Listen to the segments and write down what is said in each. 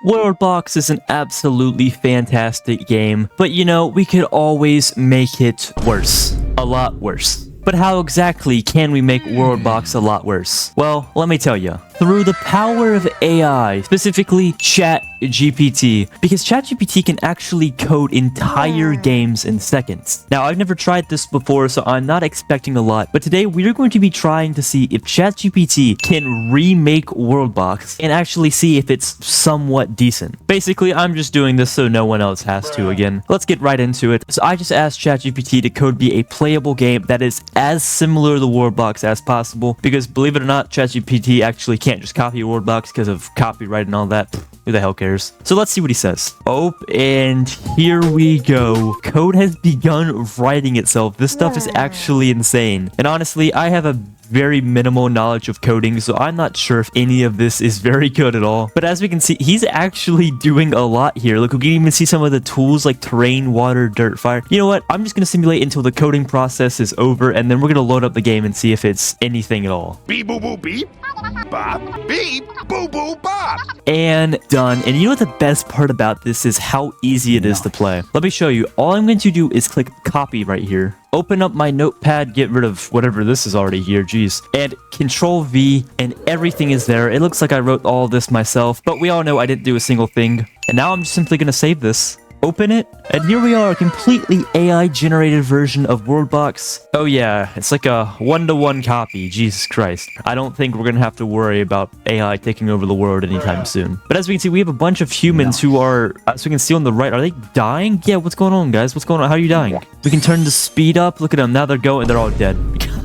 WorldBox is an absolutely fantastic game, but you know, we could always make it worse. A lot worse. But how exactly can we make WorldBox a lot worse? Well, let me tell you. Through the power of AI, specifically ChatGPT, because ChatGPT can actually code entire games in seconds. Now, I've never tried this before, so I'm not expecting a lot, but today we're going to be trying to see if ChatGPT can remake WorldBox and actually see if it's somewhat decent. Basically, I'm just doing this so no one else has to again. Let's get right into it. So I just asked ChatGPT to code me a playable game that is as similar to WorldBox as possible, because believe it or not, ChatGPT actually can't just copy a WorldBox because of copyright and all that. Who the hell cares? So let's see what he says. Oh, and here we go. Code has begun writing itself. This stuff is actually insane. And honestly, I have a very minimal knowledge of coding, so I'm not sure if any of this is very good at all. But as we can see, he's actually doing a lot here. Look, we can even see some of the tools like terrain, water, dirt, fire. You know what? I'm just going to simulate until the coding process is over, and then we're going to load up the game and see if it's anything at all. Beep boo boo beep. Bop. Beep boo boo bop. And done. And you know what the best part about this is? How easy it is to play. Let me show you. All I'm going to do is click copy right here. Open up my notepad, get rid of whatever this is already here, jeez. And Control V, and everything is there. It looks like I wrote all this myself, but we all know I didn't do a single thing. And now I'm just simply going to save this. Open it, and here we are, a completely AI-generated version of WorldBox. Oh yeah, it's like a one-to-one copy, Jesus Christ. I don't think we're gonna have to worry about AI taking over the world anytime soon. But as we can see, we have a bunch of humans who are, as we can see on the right, are they dying? Yeah, what's going on, guys? What's going on? How are you dying? We can turn the speed up, look at them, now they're going, they're all dead.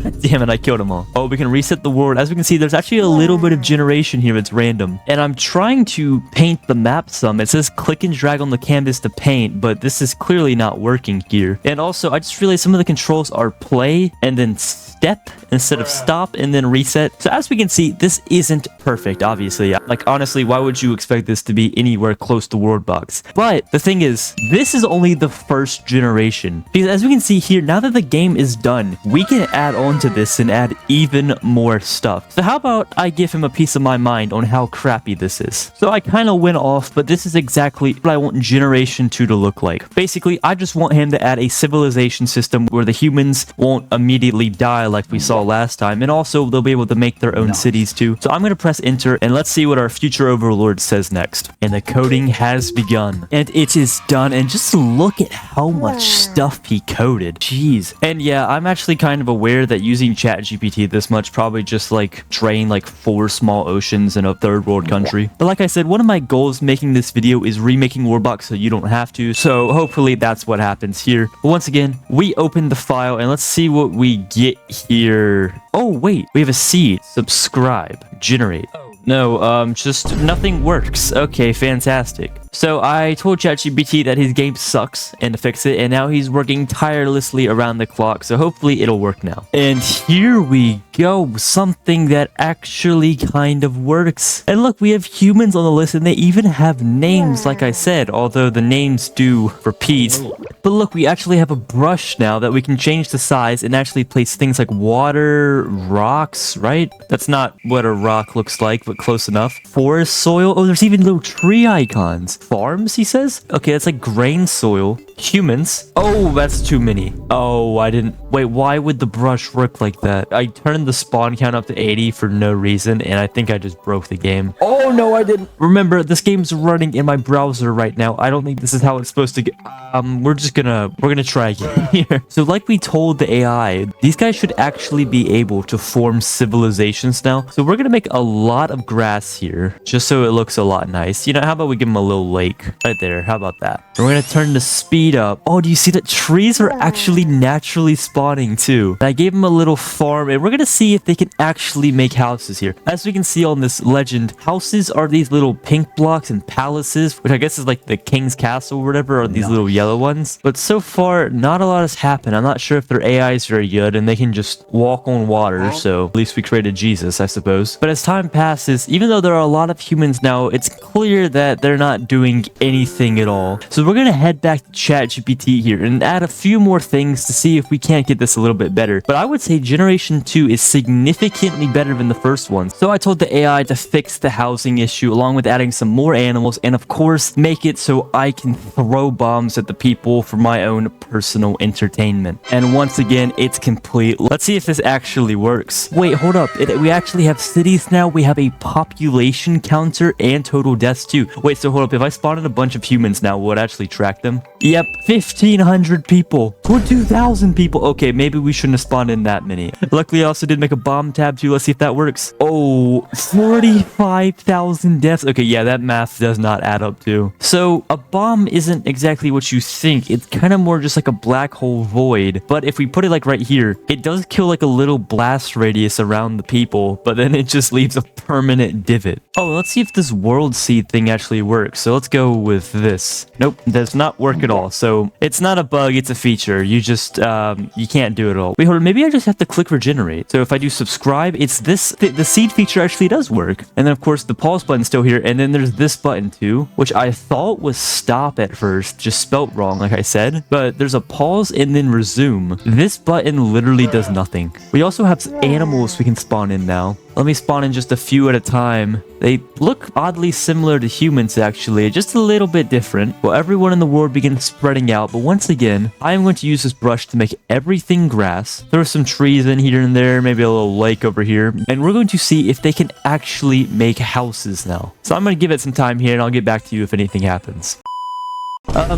God damn it, I killed them all. Oh, we can reset the world. As we can see, there's actually a little bit of generation here. It's random. And I'm trying to paint the map some. It says click and drag on the canvas to paint, but this is clearly not working here. And also, I just realized some of the controls are play and then step instead of stop and then reset. So as we can see, this isn't perfect, obviously. Like, honestly, why would you expect this to be anywhere close to WorldBox? But the thing is, this is only the first generation. Because as we can see here, now that the game is done, we can add on to this and add even more stuff. So how about I give him a piece of my mind on how crappy this is? So I kind of went off, but this is exactly what I want Generation 2 to look like. Basically, I just want him to add a civilization system where the humans won't immediately die like we saw last time, and also they'll be able to make their own cities too. So I'm going to press enter, and let's see what our future overlord says next. And the coding has begun, and it is done, and just look at how much stuff he coded. Jeez. And yeah, I'm actually kind of aware that using ChatGPT this much probably just like drain like 4 small oceans in a third world country. But like I said, one of my goals making this video is remaking WorldBox so you don't have to. So hopefully that's what happens here. But once again, we open the file and let's see what we get here. Oh wait, we have a seed. Subscribe. Generate. No, just nothing works. Okay, fantastic. So I told ChatGPT that his game sucks and to fix it, and now he's working tirelessly around the clock, so hopefully it'll work now. And here we go, something that actually kind of works. And look, we have humans on the list, and they even have names, like I said, although the names do repeat. But look, we actually have a brush now that we can change the size and actually place things like water, rocks, right? That's not what a rock looks like, but close enough. Forest soil. Oh, there's even little tree icons. Farms, he says? Okay, that's like grain soil. Humans. Oh, that's too many. Oh, I didn't... Wait, why would the brush work like that? I turned the spawn count up to 80 for no reason, and I think I just broke the game. Oh, no, I didn't. Remember, this game's running in my browser right now. I don't think this is how it's supposed to get... we're gonna try again here. So like we told the AI, these guys should actually be able to form civilizations now. So we're gonna make a lot of grass here, just so it looks a lot nice. You know, how about we give them a little lake right there? How about that? And we're gonna turn the speed up. Oh, do you see that trees are actually naturally spawning too? And I gave them a little farm, and we're gonna see if they can actually make houses here. As we can see on this legend, houses are these little pink blocks, and palaces, which I guess is like the king's castle or whatever, are these little yellow ones. But so far, not a lot has happened. I'm not sure if their AI is very good and they can just walk on water, so at least we created Jesus, I suppose. But as time passes, even though there are a lot of humans now, it's clear that they're not doing anything at all. So we're gonna head back to chat ChatGPT here and add a few more things to see if we can't get this a little bit better. But I would say Generation 2 is significantly better than the first one. So I told the AI to fix the housing issue along with adding some more animals and of course make it so I can throw bombs at the people for my own personal entertainment. And once again, it's complete. Let's see if this actually works. Wait, hold up. We actually have cities now. We have a population counter and total deaths too. Wait, so hold up. If I spawned in a bunch of humans now, will it actually track them? Yep, 1,500 people. Or 2,000 people. Okay, maybe we shouldn't have spawned in that many. Luckily, I also did make a bomb tab too. Let's see if that works. Oh, 45,000 deaths. Okay, yeah, that math does not add up too. So a bomb isn't exactly what you think. It's kind of more just like a black hole void. But if we put it like right here, it does kill like a little blast radius around the people, but then it just leaves a permanent divot. Oh, let's see if this world seed thing actually works. So let's go with this. Nope, does not work at all. So it's not a bug, it's a feature. You just, you can't do it all. Wait, hold on, maybe I just have to click regenerate. So if I do subscribe, it's this, the seed feature actually does work. And then of course the pause button's still here. And then there's this button too, which I thought was stop at first, just spelt wrong, like I said. But there's a pause and then resume. This button literally does nothing. We also have animals we can spawn in now. Let me spawn in just a few at a time. They look oddly similar to humans actually, just a little bit different. Well, everyone in the world begins spreading out, but once again, I am going to use this brush to make everything grass. Throw some trees in here and there, maybe a little lake over here, and we're going to see if they can actually make houses now. So I'm going to give it some time here and I'll get back to you if anything happens.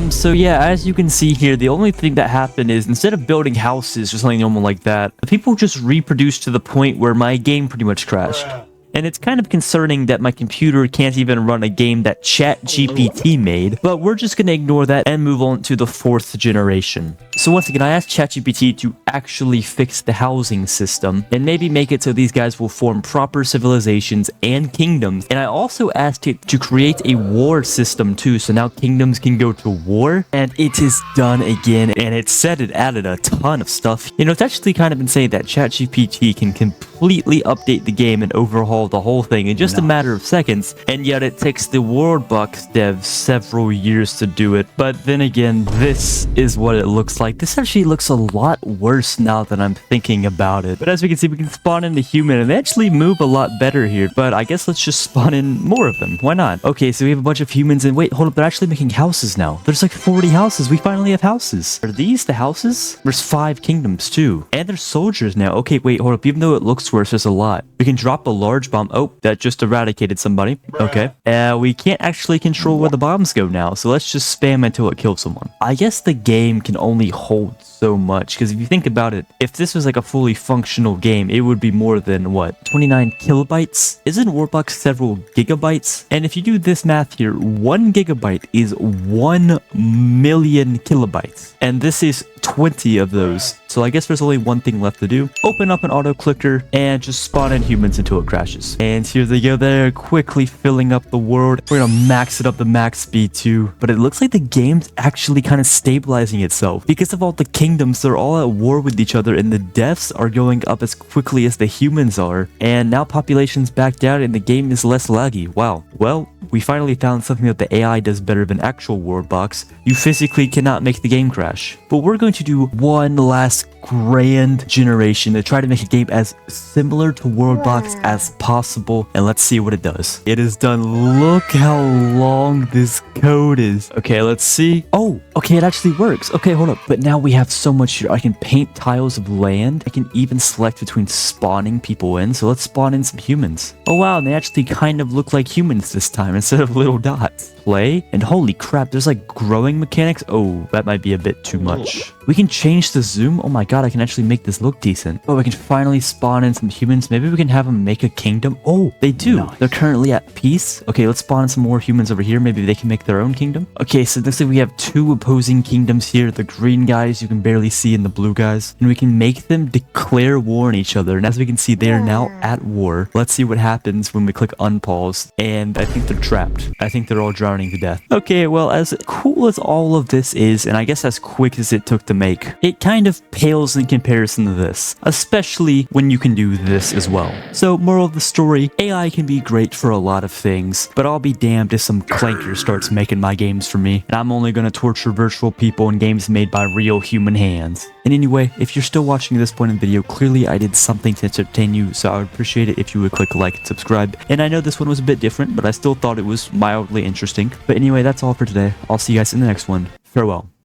So yeah, as you can see here, the only thing that happened is instead of building houses or something normal like that, the people just reproduced to the point where my game pretty much crashed. And it's kind of concerning that my computer can't even run a game that ChatGPT made, but we're just going to ignore that and move on to the 4th generation. So once again, I asked ChatGPT to actually fix the housing system and maybe make it so these guys will form proper civilizations and kingdoms. And I also asked it to create a war system too, so now kingdoms can go to war. And it is done again, and it said it added a ton of stuff. You know, it's actually kind of insane that ChatGPT can completely update the game and overhaul the whole thing in just a matter of seconds, and yet it takes the WORLDBOX devs several years to do it. But then again, this is what it looks like. This actually looks a lot worse now that I'm thinking about it. But as we can see, we can spawn in the human and they actually move a lot better here. But I guess let's just spawn in more of them. Why not? Okay, so we have a bunch of humans and wait, hold up, they're actually making houses now. There's like 40 houses. We finally have houses. Are these the houses? There's 5 kingdoms too. And there's soldiers now. Okay, wait, hold up. Even though it looks worse, there's a lot. We can drop a large bomb. Oh, that just eradicated somebody. Okay. We can't actually control where the bombs go now, so let's just spam until it kills someone. I guess the game can only hold so much, because if you think about it, if this was like a fully functional game, it would be more than, what, 29 kilobytes? Isn't WORLDBOX several gigabytes? And if you do this math here, 1 gigabyte is 1 million kilobytes. And this is 20 of those. So I guess there's only one thing left to do. Open up an auto clicker and just spawn in humans until it crashes. And here they go. They're quickly filling up the world. We're gonna max it up to max speed too. But it looks like the game's actually kind of stabilizing itself. Because of all the kingdoms, they're all at war with each other and the deaths are going up as quickly as the humans are. And now population's back down and the game is less laggy. Wow. Well, we finally found something that the AI does better than actual WORLDBOX. You physically cannot make the game crash. But we're going to do one last grand generation to try to make a game as similar to WORLDBOX as possible, and let's see what it does. It is done. Look how long this code is. Okay, let's see. Oh, okay, it actually works. Okay, hold up. But now we have so much here. I can paint tiles of land. I can even select between spawning people in. So let's spawn in some humans. Oh wow, and they actually kind of look like humans this time instead of little dots. Play, and holy crap, there's like growing mechanics. Oh, that might be a bit too much. We can change the zoom. Oh my god, I can actually make this look decent. Oh, we can finally spawn in some humans. Maybe we can have them make a kingdom. Oh, they do. Nice. They're currently at peace. Okay, let's spawn in some more humans over here. Maybe they can make their own kingdom. Okay, so looks like we have 2 opposing kingdoms here. The green guys you can barely see and the blue guys. And we can make them declare war on each other. And as we can see, they are now at war. Let's see what happens when we click unpause. And I think they're trapped. I think they're all drowning to death. Okay, well, as cool as all of this is, and I guess as quick as it took to make, it kind of pales in comparison to this, especially when you can do this as well. So moral of the story, AI can be great for a lot of things, but I'll be damned if some clanker starts making my games for me, and I'm only gonna torture virtual people in games made by real human hands. And anyway, if you're still watching at this point in the video, clearly I did something to entertain you, so I would appreciate it if you would click like and subscribe. And I know this one was a bit different, but I still thought it was mildly interesting. But anyway, that's all for today. I'll see you guys in the next one. Farewell.